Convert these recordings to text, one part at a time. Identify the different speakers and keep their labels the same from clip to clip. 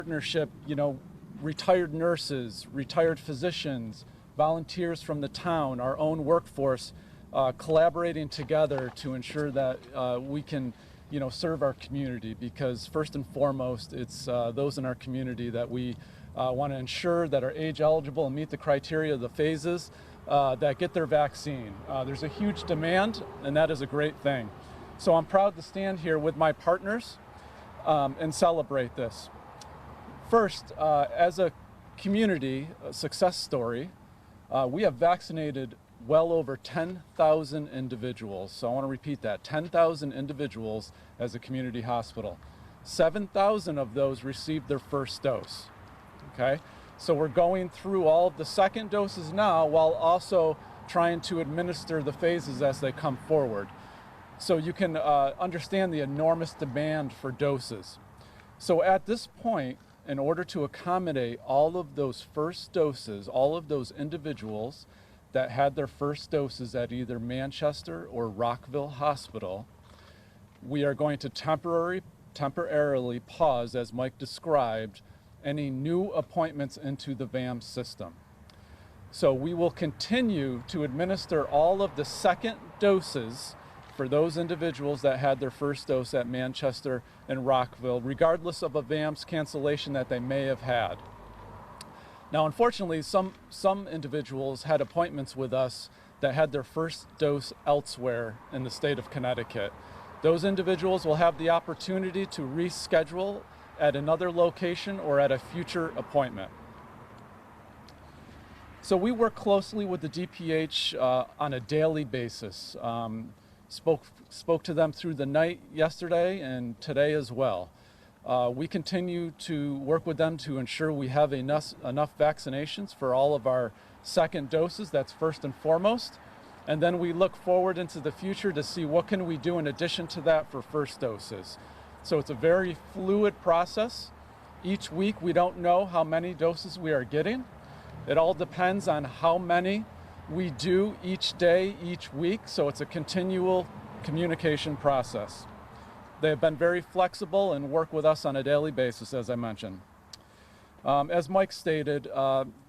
Speaker 1: Partnership, retired nurses, retired physicians, volunteers from the town, our own workforce, collaborating together to ensure that we can, serve our community, because first and foremost, it's those in our community that we want to ensure that are age eligible and meet the criteria of the phases that get their vaccine. There's a huge demand, and that is a great thing. So I'm proud to stand here with my partners and celebrate this. First, as a community success story, we have vaccinated well over 10,000 individuals. So I want to repeat that, 10,000 individuals as a community hospital. 7,000 of those received their first dose, okay? So we're going through all of the second doses now while also trying to administer the phases as they come forward. So you can understand the enormous demand for doses. So at this point, in order to accommodate all of those first doses, all of those individuals that had their first doses at either Manchester or Rockville Hospital, we are going to temporarily pause, as Mike described, any new appointments into the VAM system. So we will continue to administer all of the second doses for those individuals that had their first dose at Manchester and Rockville, regardless of a VAMS cancellation that they may have had. Now, unfortunately, some individuals had appointments with us that had their first dose elsewhere in the state of Connecticut. Those individuals will have the opportunity to reschedule at another location or at a future appointment. So we work closely with the DPH on a daily basis. Spoke to them through the night yesterday and today as well. We continue to work with them to ensure we have enough vaccinations for all of our second doses. That's first and foremost. And then we look forward into the future to see what can we do in addition to that for first doses. So it's a very fluid process. Each week we don't know how many doses we are getting. It all depends on how many we do each day, each week, so it's a continual communication process. They have been very flexible and work with us on a daily basis, as I mentioned. As Mike stated,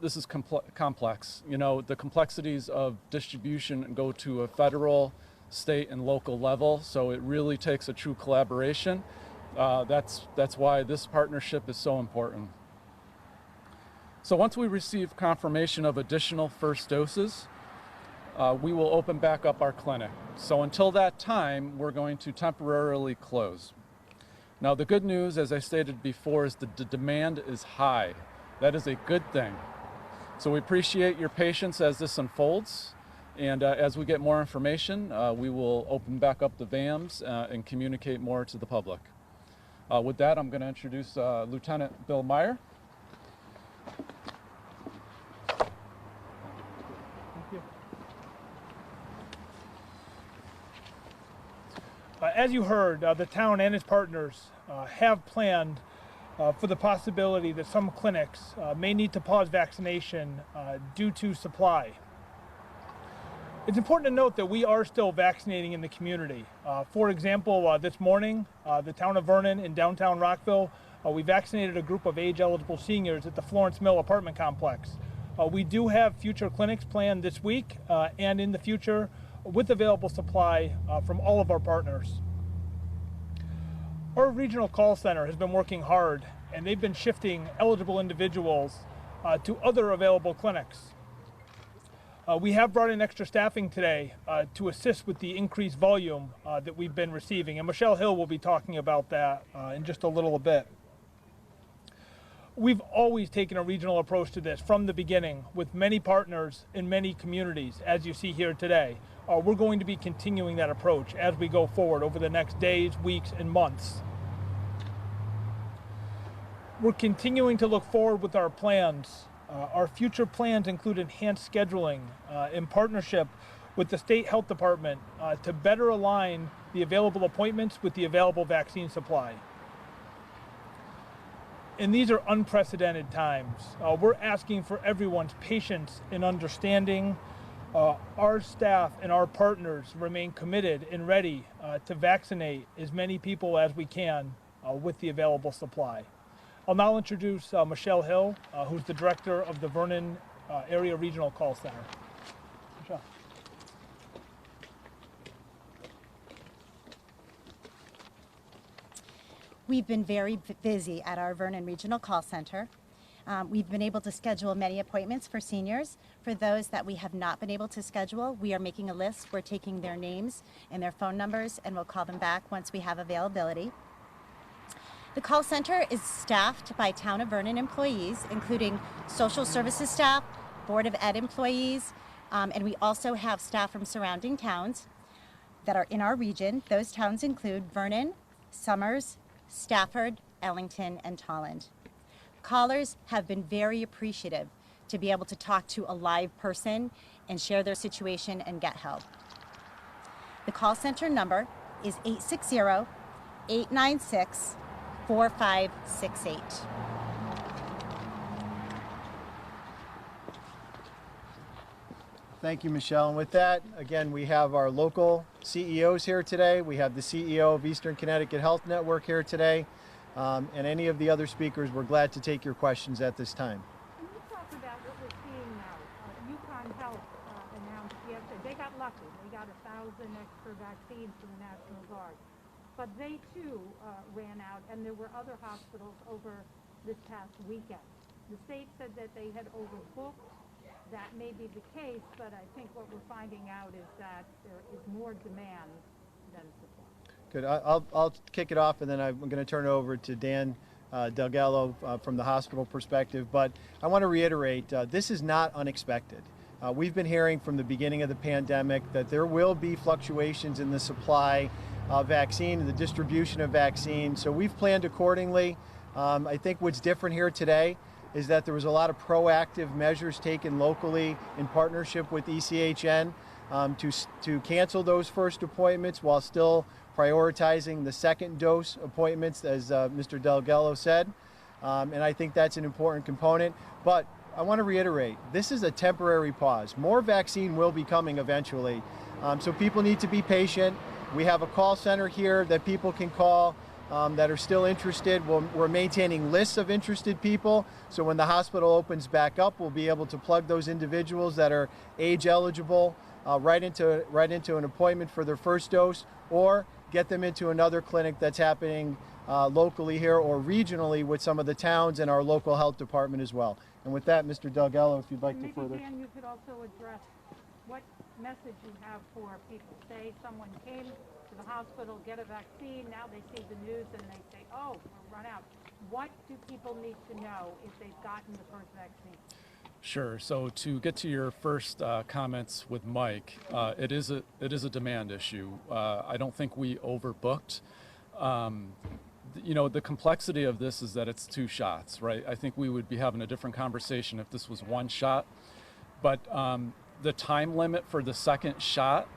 Speaker 1: this is complex. The complexities of distribution go to a federal, state, and local level, so it really takes a true collaboration. That's why this partnership is so important. So once we receive confirmation of additional first doses, we will open back up our clinic. So until that time, we're going to temporarily close. Now, the good news, as I stated before, is that the demand is high. That is a good thing. So we appreciate your patience as this unfolds. And as we get more information, we will open back up the VAMs and communicate more to the public. With that, I'm going to introduce Lieutenant Bill Meyer.
Speaker 2: As you heard, the town and its partners have planned for the possibility that some clinics may need to pause vaccination due to supply. It's important to note that we are still vaccinating in the community. For example, this morning, the town of Vernon in downtown Rockville, we vaccinated a group of age-eligible seniors at the Florence Mill apartment complex. We do have future clinics planned this week and in the future with available supply from all of our partners. Our regional call center has been working hard, and they've been shifting eligible individuals to other available clinics. We have brought in extra staffing today to assist with the increased volume that we've been receiving, and Michelle Hill will be talking about that in just a little bit. We've always taken a regional approach to this from the beginning with many partners in many communities, as you see here today. We're going to be continuing that approach as we go forward over the next days, weeks, and months. We're continuing to look forward with our plans. Our future plans include enhanced scheduling in partnership with the state health department to better align the available appointments with the available vaccine supply. And these are unprecedented times. We're asking for everyone's patience and understanding. Our staff and our partners remain committed and ready to vaccinate as many people as we can with the available supply. I'll now introduce Michelle Hill, who's the director of the Vernon Area Regional Call Center. Michelle.
Speaker 3: We've been very busy at our Vernon Regional Call Center. We've been able to schedule many appointments for seniors. For those that we have not been able to schedule, we are making a list. We're taking their names and their phone numbers, and we'll call them back once we have availability. The call center is staffed by Town of Vernon employees, including social services staff, Board of Ed employees, and we also have staff from surrounding towns that are in our region. Those towns include Vernon, Summers, Stafford, Ellington, and Tolland. Callers have been very appreciative to be able to talk to a live person and share their situation and get help. The call center number is 860-896-4568.
Speaker 4: Thank you, Michelle. And with that, again, we have our local CEOs here today. We have the CEO of Eastern Connecticut Health Network here today. And any of the other speakers, we're glad to take your questions at this time.
Speaker 5: Can you talk about what we're seeing now? Yukon Health announced yesterday, they got lucky. They got 1,000 extra vaccines from the National Guard. But they too ran out, and there were other hospitals over this past weekend. The state said that they had overbooked. That may be the case, but I think what we're finding out is that there is more demand than supply.
Speaker 4: Good. I'll kick it off, and then I'm going to turn it over to Dan Delgado from the hospital perspective. But I want to reiterate, this is not unexpected. We've been hearing from the beginning of the pandemic that there will be fluctuations in the supply of vaccine and the distribution of vaccine. So we've planned accordingly. I think what's different here today is that there was a lot of proactive measures taken locally in partnership with ECHN to cancel those first appointments while still prioritizing the second dose appointments, as Mr. Delgado said. And I think that's an important component. But I want to reiterate, this is a temporary pause. More vaccine will be coming eventually. So people need to be patient. We have a call center here that people can call that are still interested. We're maintaining lists of interested people, so when the hospital opens back up, we'll be able to plug those individuals that are age eligible right into an appointment for their first dose, or get them into another clinic that's happening locally here or regionally with some of the towns and our local health department as well. And with that, Mr. Delgado, if you'd like to further.
Speaker 5: Maybe, Dan, you could also address what message you have for people. Say someone came to the hospital, get a vaccine, now they see the news and they say, oh, we're run out. What do people need to know if they've gotten the first vaccine?
Speaker 1: Sure. So to get to your first comments with Mike, it is a demand issue. I don't think we overbooked. You know, the complexity of this is that it's 2 shots, right? I think we would be having a different conversation if this was 1 shot. But the time limit for the second shot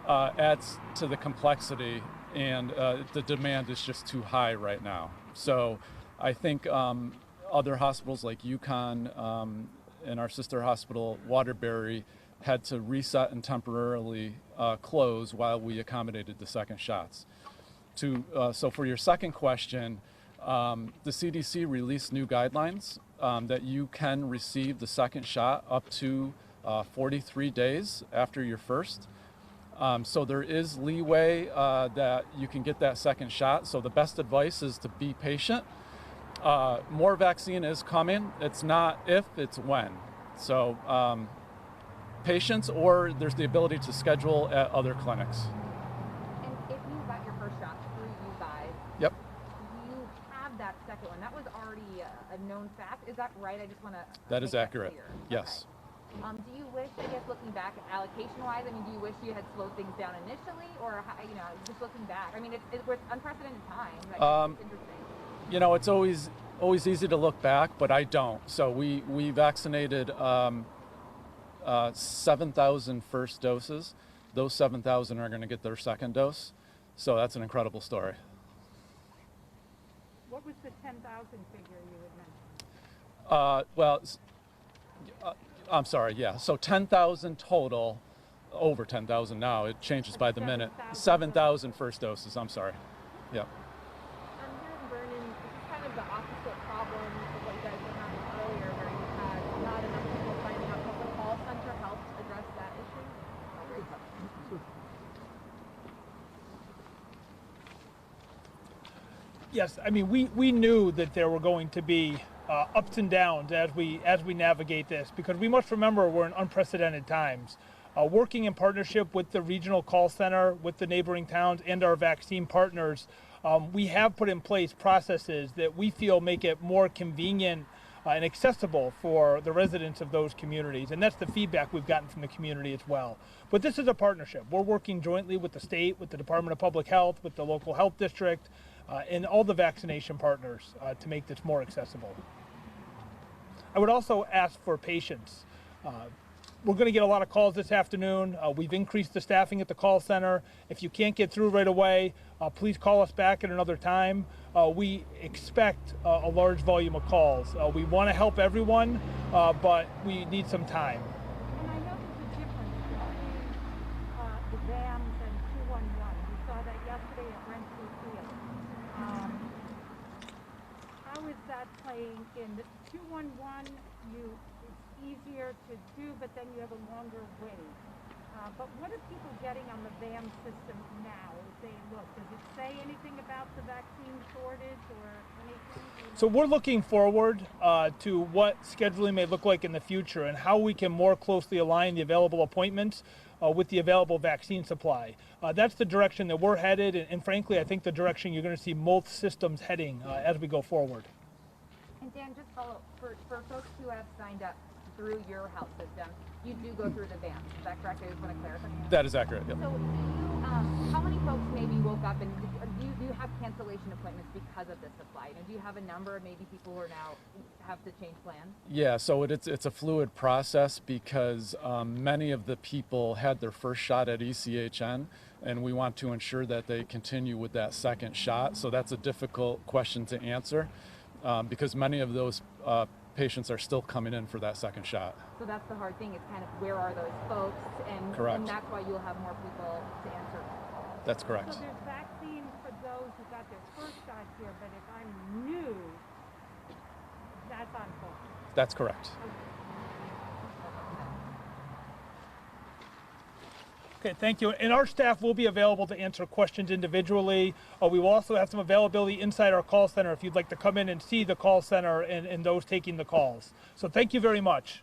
Speaker 1: adds to the complexity, and the demand is just too high right now. So I think other hospitals like Yukon and our sister hospital, Waterbury, had to reset and temporarily close while we accommodated the second shots. So for your second question, the CDC released new guidelines that you can receive the second shot up to 43 days after your first. So there is leeway that you can get that second shot. So the best advice is to be patient. More vaccine is coming. It's not if, it's when. So patience, or there's the ability to schedule at other clinics.
Speaker 6: And if you got your first shot through you guys,
Speaker 1: Yep.
Speaker 6: you have that second one. That was already a known fact. Is that right? I just want to.
Speaker 1: That is accurate. Yes.
Speaker 6: Okay. Do you wish, I guess, looking back allocation-wise, I mean, do you wish you had slowed things down initially, or you know, just looking back? I mean, it's unprecedented time. Like, it's interesting.
Speaker 1: You know, it's always easy to look back, but I don't. So we vaccinated 7,000 first doses. Those 7,000 are going to get their second dose. So that's an incredible story.
Speaker 5: What was the 10,000 figure you had mentioned?
Speaker 1: I'm sorry, yeah. So 10,000 total, over 10,000 now. It changes by the minute. 7,000 first doses, I'm sorry. Yeah.
Speaker 6: Here in Vernon, this is kind of the opposite problem
Speaker 2: Yes, I mean, we knew that there were going to be ups and downs as we navigate this, because we must remember we're in unprecedented times. Working in partnership with the regional call center, with the neighboring towns and our vaccine partners, we have put in place processes that we feel make it more convenient and accessible for the residents of those communities. And that's the feedback we've gotten from the community as well. But this is a partnership. We're working jointly with the state, with the Department of Public Health, with the local health district, and all the vaccination partners to make this more accessible. I would also ask for patience. We're going to get a lot of calls this afternoon. We've increased the staffing at the call center. If you can't get through right away, please call us back at another time. We expect a large volume of calls. We want to help everyone, but we need some time.
Speaker 5: And I know there's a difference between the VAMs and 211. We saw that yesterday at Renfrew Field. How is that playing in the 211? It's easier to do, but then you have a longer wait. But what are people getting on the VAM system now as they look? Does it say anything about the vaccine shortage or anything?
Speaker 2: So we're looking forward to what scheduling may look like in the future and how we can more closely align the available appointments with the available vaccine supply. That's the direction that we're headed, and frankly, I think the direction you're going to see most systems heading as we go forward.
Speaker 6: And Dan, just follow for folks who have signed up through your health system, you do go through the VAM. Is that correct? I just want to clarify.
Speaker 1: That is accurate. Yep.
Speaker 6: So, do you, how many folks maybe woke up and do you have cancellation appointments because of this supply? And do you have a number of maybe people who are now have to change plans?
Speaker 1: Yeah, so it's a fluid process because many of the people had their first shot at ECHN, and we want to ensure that they continue with that second shot. So that's a difficult question to answer because many of those patients are still coming in for that second shot.
Speaker 6: So that's the hard thing, is kind of where are those folks, and
Speaker 1: Correct.
Speaker 6: And that's why you'll have more people to answer calls.
Speaker 1: That's correct.
Speaker 5: So there's vaccine for those who got their first shot here, but if I'm new, that's on hold.
Speaker 1: That's correct.
Speaker 2: Okay, thank you. And our staff will be available to answer questions individually. We will also have some availability inside our call center if you'd like to come in and see the call center and those taking the calls. So thank you very much.